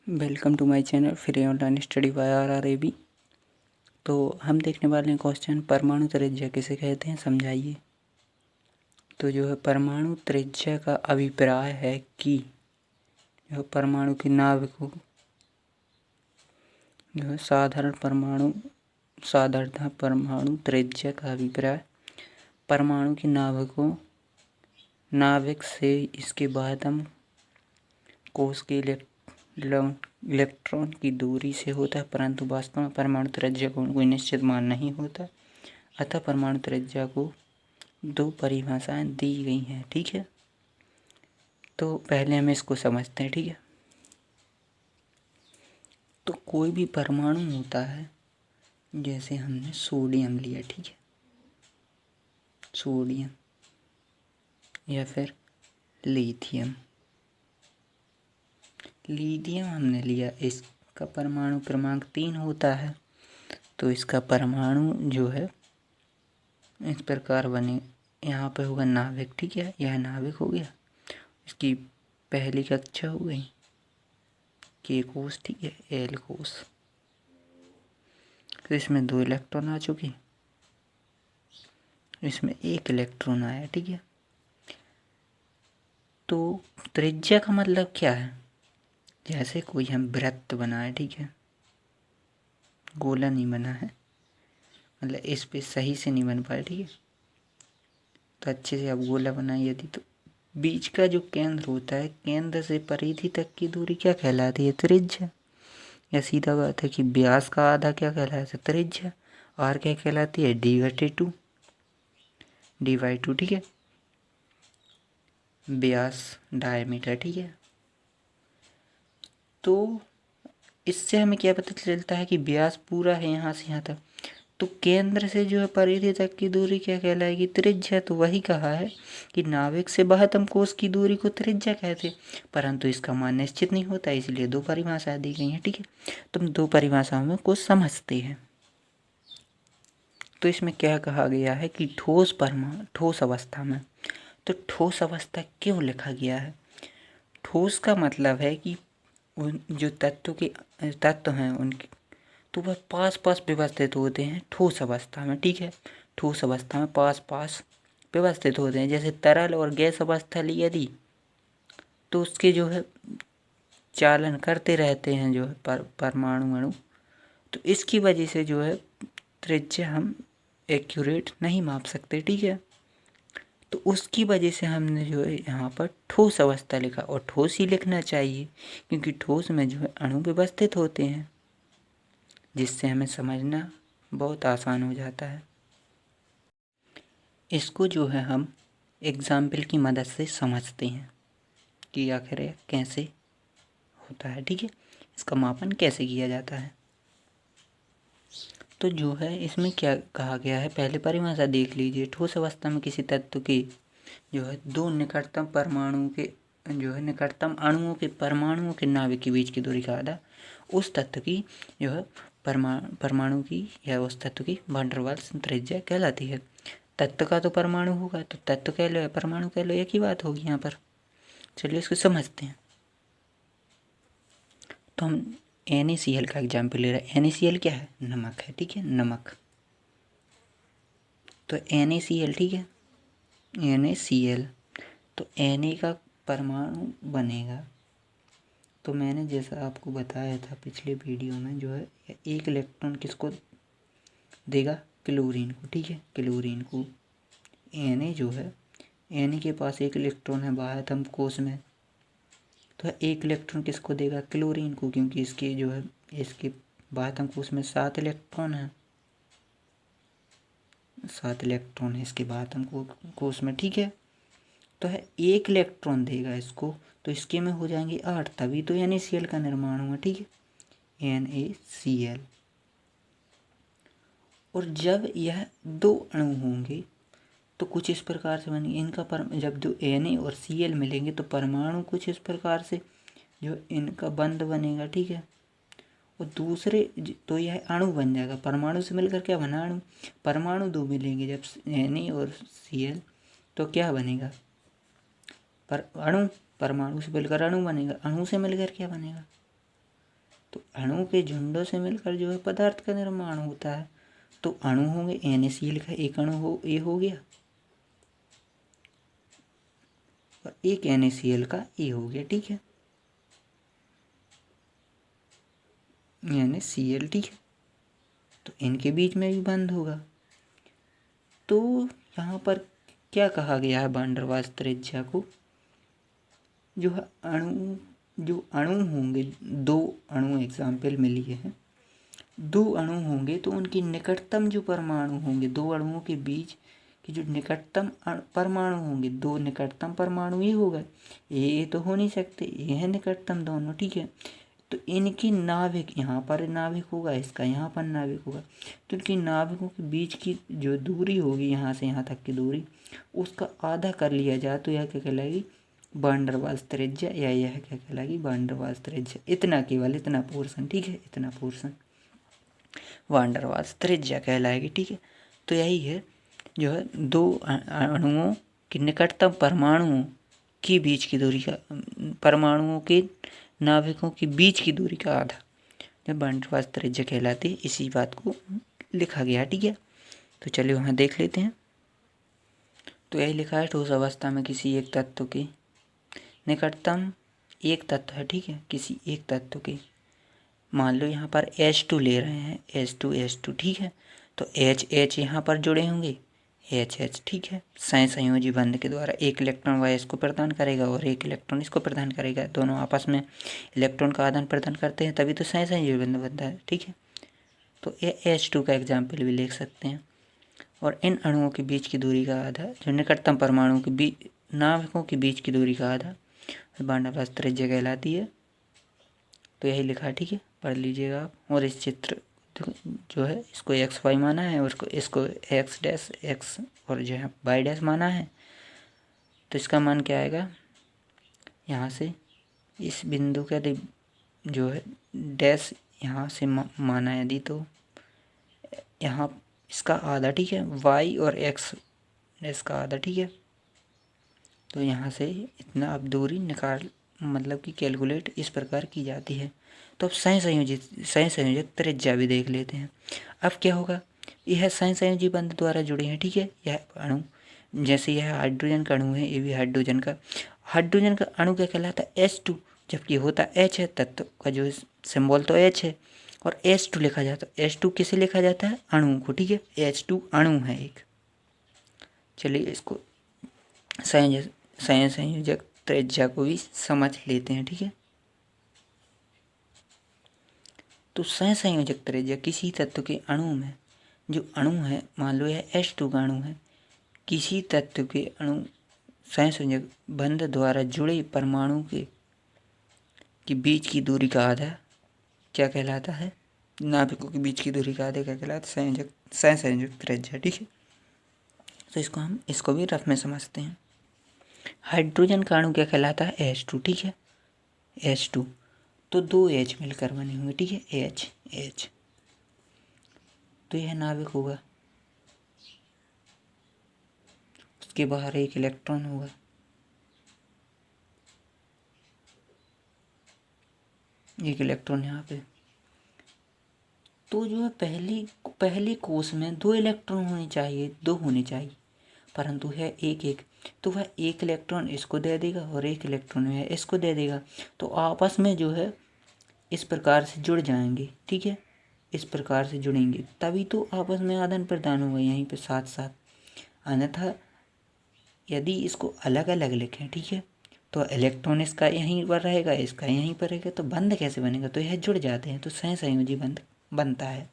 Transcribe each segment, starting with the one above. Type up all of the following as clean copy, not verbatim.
Welcome to my channel free online study by RRAB। तो हम देखने वाले हैं क्वेश्चन परमाणु त्रिज्या किसे कहते हैं, समझाइए। तो जो है परमाणु त्रिज्या का अभिप्राय है कि जो परमाणु की नाभिकों जो है साधारणतः परमाणु त्रिज्या का अभिप्राय परमाणु की नाभिक से इसके बाह्यतम कोश के इलेक्ट्रॉन की दूरी से होता है, परंतु वास्तव में परमाणु त्रिज्या को कोई निश्चित मान नहीं होता। अतः परमाणु त्रिज्या को दो परिभाषाएं दी गई हैं। ठीक है, तो पहले हम इसको समझते हैं। ठीक है, तो कोई भी परमाणु होता है, जैसे हमने सोडियम लिया, ठीक है, सोडियम या फिर लिथियम हमने लिया, इसका परमाणु क्रमांक 3 होता है। तो इसका परमाणु जो है इस प्रकार बने, यहाँ पे होगा नाभिक। ठीक है, यह नाभिक हो गया, इसकी पहली कक्षा हो गई के कोश, ठीक है, एल कोश। तो इसमें 2 इलेक्ट्रॉन आ चुके, इसमें 1 इलेक्ट्रॉन आया। ठीक है, तो त्रिज्या का मतलब क्या है, जैसे कोई हम वृत्त बनाए, ठीक है, गोला नहीं बना है, मतलब इस पे सही से नहीं बन पाया। ठीक है, तो अच्छे से आप गोला बनाइए यदि, तो बीच का जो केंद्र होता है, केंद्र से परिधि तक की दूरी क्या कहलाती है, त्रिज्या। या सीधा बात है कि व्यास का आधा क्या कहलाता है, त्रिज्या। और क्या कहलाती है, d/2। ठीक है, व्यास डायमीटर। ठीक है, तो इससे हमें क्या पता चलता है कि व्यास पूरा है यहाँ से यहाँ तक, तो केंद्र से जो है परिधि तक की दूरी क्या कहलाएगी, त्रिज्या। तो वही कहा है कि नाभिक से बाह्यतम कोश की दूरी को त्रिज्या कहते हैं, परंतु इसका मान निश्चित नहीं होता, इसलिए 2 परिभाषाएं दी गई हैं। ठीक है, तुम 2 परिभाषाओं में कुछ समझते हैं। तो इसमें क्या कहा गया है कि ठोस अवस्था में, तो ठोस अवस्था क्यों लिखा गया है, ठोस का मतलब है कि उन जो तत्व हैं उनके, तो वह पास पास व्यवस्थित होते हैं ठोस अवस्था में। ठीक है, ठोस अवस्था में पास पास व्यवस्थित होते हैं। जैसे तरल और गैस अवस्था ली यदि, तो उसके जो है चालन करते रहते हैं जो है परमाणु अणु, तो इसकी वजह से जो है त्रिज्या हम एक्यूरेट नहीं माप सकते। ठीक है, तो उसकी वजह से हमने जो है यहाँ पर ठोस अवस्था लिखा, और ठोस ही लिखना चाहिए क्योंकि ठोस में जो है अणु व्यवस्थित होते हैं, जिससे हमें समझना बहुत आसान हो जाता है। इसको जो है हम एग्जाम्पल की मदद से समझते हैं कि आखिर यह कैसे होता है। ठीक है, इसका मापन कैसे किया जाता है। तो जो है इसमें क्या कहा गया है, पहले परिभाषा देख लीजिए। ठोस अवस्था में किसी तत्व के जो है 2 निकटतम परमाणुओं के जो है निकटतम अणुओं के परमाणुओं के नाभिक के बीच की दूरी का आधा उस तत्व की जो है परमाणु की या उस तत्व की वैन डर वाल्स त्रिज्या कहलाती है। तत्व का तो परमाणु होगा, तो तत्व कह लो या परमाणु कह लो, एक ही बात होगी यहाँ पर। चलिए इसको समझते हैं। तो हम NaCl का एग्जाम्पल ले रहे हैं। NaCl क्या है, नमक है। ठीक है, नमक। तो NaCl, ठीक है, NaCl, तो Na का परमाणु बनेगा, तो मैंने जैसा आपको बताया था पिछले वीडियो में, जो है 1 इलेक्ट्रॉन किसको देगा, क्लोरीन को। ठीक है, क्लोरीन को। Na जो है, Na के पास 1 इलेक्ट्रॉन है बाह्यतम कोश में, तो 1 इलेक्ट्रॉन किसको देगा, क्लोरीन को, क्योंकि इसके जो है इसके बाह्यतम कोश में 7 इलेक्ट्रॉन है, 7 इलेक्ट्रॉन है इसके बाह्यतम कोश में। ठीक है, तो है 1 इलेक्ट्रॉन देगा इसको, तो इसके में हो जाएंगे 8, तभी तो NaCl का निर्माण हुआ। ठीक है, NaCl। और जब यह 2 अणु होंगे तो कुछ इस प्रकार से बनेंगे इनका जब जो Na और Cl मिलेंगे तो परमाणु कुछ इस प्रकार से जो इनका बंध बनेगा। ठीक है, और दूसरे तो यह अणु बन जाएगा, परमाणु से मिलकर क्या बना, अणु। परमाणु 2 मिलेंगे जब Na और Cl, तो क्या बनेगा, अणु। परमाणु से मिलकर अणु बनेगा, अणु से मिलकर क्या बनेगा, तो अणु के झुंडों से मिलकर जो है पदार्थ का निर्माण होता है। तो अणु होंगे, NaCl का एक अणु हो ए हो गया और एक NaCl का ए हो गया, ठीक है, NaCl, ठीक है। तो इनके बीच में भी बंध होगा। तो यहाँ पर क्या कहा गया है वैन डर वाल्स त्रिज्या को, जो अणु होंगे, दो अणु एग्जाम्पल में लिए हैं, दो अणु होंगे तो उनकी निकटतम जो परमाणु होंगे, दो अणुओं के बीच के जो निकटतम परमाणु होंगे, दो निकटतम परमाणु ये होगा, ये तो हो नहीं सकते, ये है निकटतम दोनों, ठीक है। तो इनकी नाभिक, यहाँ पर नाभिक होगा, इसका यहाँ पर नाभिक होगा, तो इनकी नाभिकों के बीच की जो दूरी होगी यहाँ से यहाँ तक की दूरी, उसका आधा कर लिया जाए तो यह क्या कहलाएगी, वैन डर वाल्स त्रिज्या, या यह क्या कहलाएगी, वैन डर वाल्स त्रिज्या। इतना केवल इतना पोर्शन, ठीक है, इतना पोर्शन वैन डर वाल्स त्रिज्या कहलाएगी, ठीक है। तो यही है जो है दो अणुओं के निकटतम परमाणुओं के बीच की दूरी का, परमाणुओं के नाभिकों के बीच की दूरी का आधा जब वैन डर वाल्स त्रिज्या कहलाती है, इसी बात को लिखा गया, ठीक है। तो चलिए वहाँ देख लेते हैं। तो यही लिखा है, ठोस अवस्था में किसी एक तत्व के निकटतम, एक तत्व है, ठीक है, किसी एक तत्व के, मान लो यहाँ पर H2 ले रहे हैं, H2, ठीक है, तो H यहाँ पर जुड़े होंगे, H, ठीक है, संयोजी बंध के द्वारा एक इलेक्ट्रॉन वह इसको प्रदान करेगा और एक इलेक्ट्रॉन इसको प्रदान करेगा, दोनों आपस में इलेक्ट्रॉन का आदान प्रदान करते हैं, तभी तो संयोजी बंध बनता है, ठीक है। तो ये H2 का एग्जाम्पल भी लिख सकते हैं। और इन अणुओं के बीच की दूरी का आधा, जो निकटतम परमाणुओं के बीच, नाभिकों के बीच की दूरी का आधा वैन डर वाल्स त्रिज्या कहलाती है। तो यही लिखा है, ठीक है, पढ़ लीजिएगा आप। और इस चित्र जो है इसको XY माना है और इसको X डैश X और जो है Y डैश माना है। तो इसका मान क्या आएगा, यहाँ से इस बिंदु का जो है डैश यहाँ से माना यदि, तो यहाँ इसका आधा, ठीक है, Y और X डैश का आधा, ठीक है। तो यहाँ से इतना अब दूरी निकाल, मतलब कि कैलकुलेट इस प्रकार की जाती है। तो अब सहसंयोजक त्रिज्या भी देख लेते हैं। अब क्या होगा, यह सहसंयोजी बंध द्वारा जुड़े हैं, ठीक है। यह अणु, जैसे यह हाइड्रोजन का अणु है, ये भी हाइड्रोजन का अणु क्या कहलाता है, H2, जबकि होता H है, तत्व का जो सिंबल तो H है और H2 लिखा जाता है। H2 किसे लिखा जाता है, अणु को, ठीक है, H2 अणु है एक। चलिए इसको सहसंयोजक त्रिज्या को भी समझ लेते हैं, ठीक है। तो सहसंयोजक त्रिज्या किसी तत्व के अणु में, जो अणु है, मान लो यह H2 का अणु है, किसी तत्व के अणु सहसंयोजक बंध द्वारा जुड़े परमाणु के बीच की दूरी का आधा क्या कहलाता है, नाभिकों के बीच की दूरी का आधा क्या कहलाता है, सहसंयोजक त्रिज्या, ठीक है। तो इसको भी रफ में समझते हैं। हाइड्रोजन का अणु क्या कहलाता है, H2, ठीक है, H2। तो दो H मिलकर बने होंगे, ठीक है, H। तो यह नाभिक होगा, उसके बाहर एक इलेक्ट्रॉन होगा, एक इलेक्ट्रॉन यहाँ पे। तो जो है पहली कोश में दो इलेक्ट्रॉन होने चाहिए, दो होने चाहिए, परंतु है एक। तो वह एक इलेक्ट्रॉन इसको दे देगा और एक इलेक्ट्रॉन है इसको दे देगा। तो आपस में जो है इस प्रकार से जुड़ जाएंगे, ठीक है, इस प्रकार से जुड़ेंगे, तभी तो आपस में आदान प्रदान होगा यहीं पे साथ साथ। अन्यथा यदि इसको अलग अलग लिखें, ठीक है, तो इलेक्ट्रॉन इसका यहीं पर रहेगा, इसका यहीं पर रहेगा, तो बंध कैसे बनेगा। तो यह जुड़ जाते हैं, तो सहसंयोजी बंध बनता है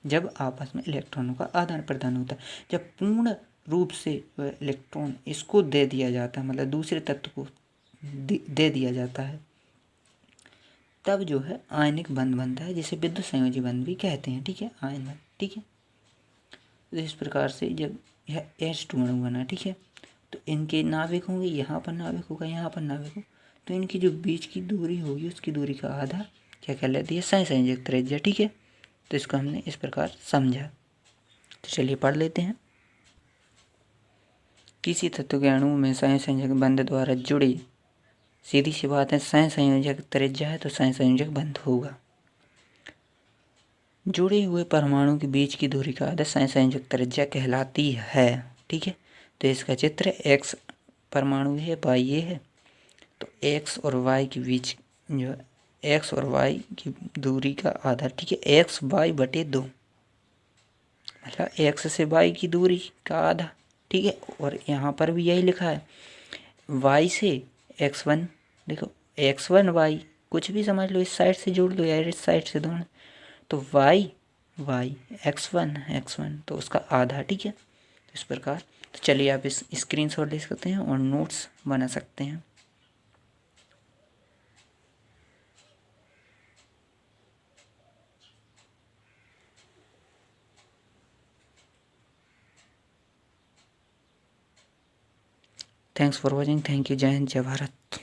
जब आपस में इलेक्ट्रॉनों का आदान प्रदान होता है। जब पूर्ण रूप से इलेक्ट्रॉन इसको दे दिया जाता है, मतलब दूसरे तत्व को दे दिया जाता है, तब जो है आयनिक बंध बनता है, जिसे विद्युत संयोजी बंध भी कहते हैं, ठीक है, आयन बंध, ठीक है। तो इस प्रकार से जब यह H2 अणु बना, ठीक है, तो इनके नाभिक होंगे, यहाँ पर नाभिक होगा, यहाँ पर नाभिक हो, तो इनकी जो बीच की दूरी होगी उसकी दूरी का आधा क्या कहलाती है, सहसंयोजक त्रिज्या, ठीक है। तो इसको हमने इस प्रकार समझा। तो चलिए पढ़ लेते हैं। किसी तत्व के अणु में सहसंयोजक बंध द्वारा जुड़े, सीधी सी बात है, सहसंयोजक त्रिज्या है तो सहसंयोजक बंध होगा, जुड़े हुए परमाणु के बीच की दूरी का आधा संयोजक त्रिज्या कहलाती है। ठीक है, तो इसका चित्र एक्स परमाणु है, वाई ये है, तो एक्स और वाई के बीच जो एक्स और वाई की दूरी का आधा, ठीक है, एक्स वाई बटे 2, मतलब एक्स से वाई की दूरी का आधा। ठीक है, और यहाँ पर भी यही लिखा है, वाई से एक्स वन, देखो एक्स वन वाई कुछ भी समझ लो, इस साइड से जोड़ लो या इस साइड से दोनों, तो वाई वाई एक्स वन तो उसका आधा। ठीक है, तो इस प्रकार, तो चलिए आप इस स्क्रीनशॉट ले सकते हैं और नोट्स बना सकते हैं। Thanks for watching, thank you, जय हिंद, जय भारत।